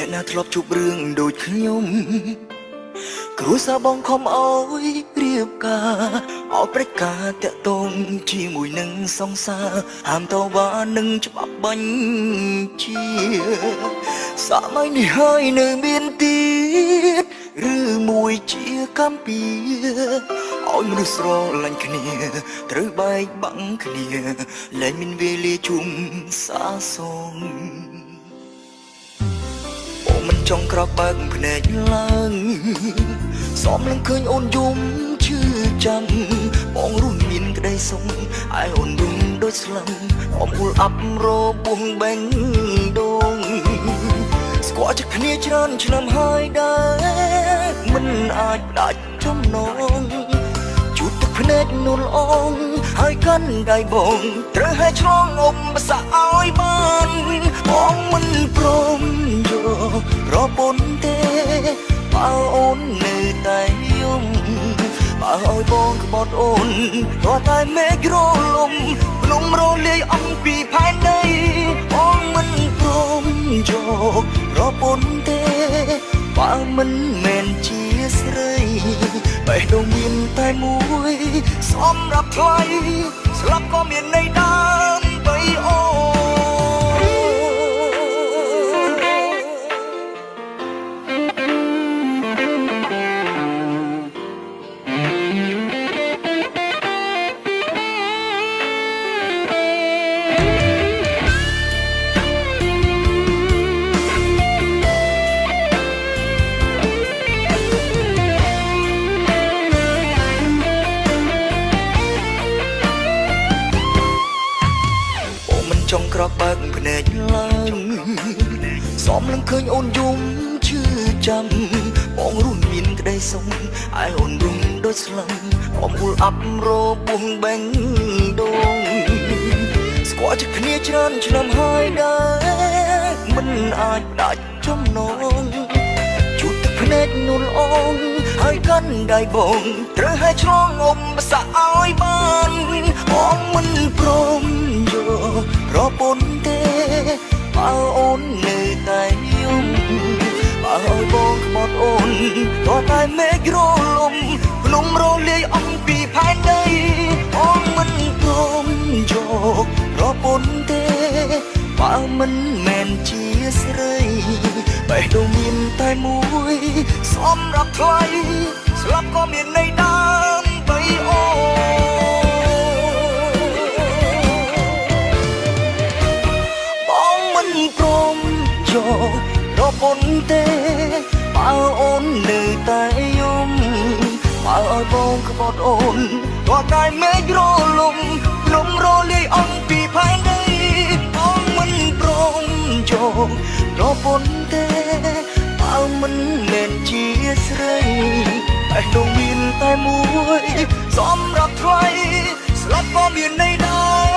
អ្នកណាធ្លាប់ជួបរឿងដូចខ្ញុំគ្រួសារបងខំអើយរៀបការអោយប្រកាតាក់ទងជាមួយនឹងសង្សារហាមតវ៉ានឹងច្បាប់បញ្ជាសម័យនេះហើយនៅមានទៀតឬមួយជាកម្ពីឲ្យមនុស្សស្រឡាញ់គ្នាត្រូវបែកបាំងគ្នាលែងមានវេលាជុំសាសងមិនចង់ក្រោកបើកភ្នែកឡើងសមនឹងឃើញអូនយំឈឺចាំបងរស់មានក្តីសុខឯអូនរំដូចស្លឹមអមអ៊ុលអាប់របួងបេងដូងស្គាល់ចិត្តគ្នាច្រើនឆ្នាំហើយដែរមិនអាចផ្ដាច់ចំណងជួបទឹកភ្នែកនួលអងហើយកាន់ដៃបងត្រូវឲ្យឆ្លងអុំបសាឲ្យបានបងមិនព្រមយកប្រពន្ធទេបើអូននៅតែយំបើឲ្យបងក្បត់អូនព្រោះតែមេឃរលំភ្នំរលាយអំពីផែនដីបងមិនព្រមយកប្រពន្ធទេបើមិនមែនជាស្រីបេះដូងមានតែមួយសម្រាប់ថ្លៃស្លាប់ក៏មានន័យដើម្បីអូចង់ក្រោកបើកភ្នែកឡើងសមនឹងឃើញអូនយំឈឺចាំបងរស់មានក្តីសុខឯអូនរំដូចស្លឹមអមអ៊ុលអាប់របួងបេងដូងស្គាល់ចិត្តគ្នាច្រើនឆ្នាំហើយដែរមិនអាចផ្ដាច់ចំណងជួបទឹកភ្នែកនួលអងហើយកាន់ដៃបងត្រូវឲ្យឆ្លងអុំបសាឲ្យបានបងមិនព្រមយកប្រពន្ធទេបើអូននៅតែយំបើឲ្យបងក្បត់អូនក៏តែមេឃរលំភ្នំរលាយអំពីផែនដីបងមិនព្រមយកប្រពន្ធទេបើមិនមែនជាស្រីបេះដូងមានតែមួយសម្រាប់ថ្លៃស្លាប់ក៏មានន័យដើម្បីអូព្រមយកប្រពន្ធទេបើអូននៅតែយំបើឲ្យបងក្បត់អូនក៏តែមេឃរលំភ្នំរលាយអំពីផែនដីបងមិនព្រមយកប្រពន្ធទេបើមិនមែនជាស្រីបេះដូងមានតែមួយសម្រាប់ថ្លៃស្លាប់ក៏មានន័យដែរ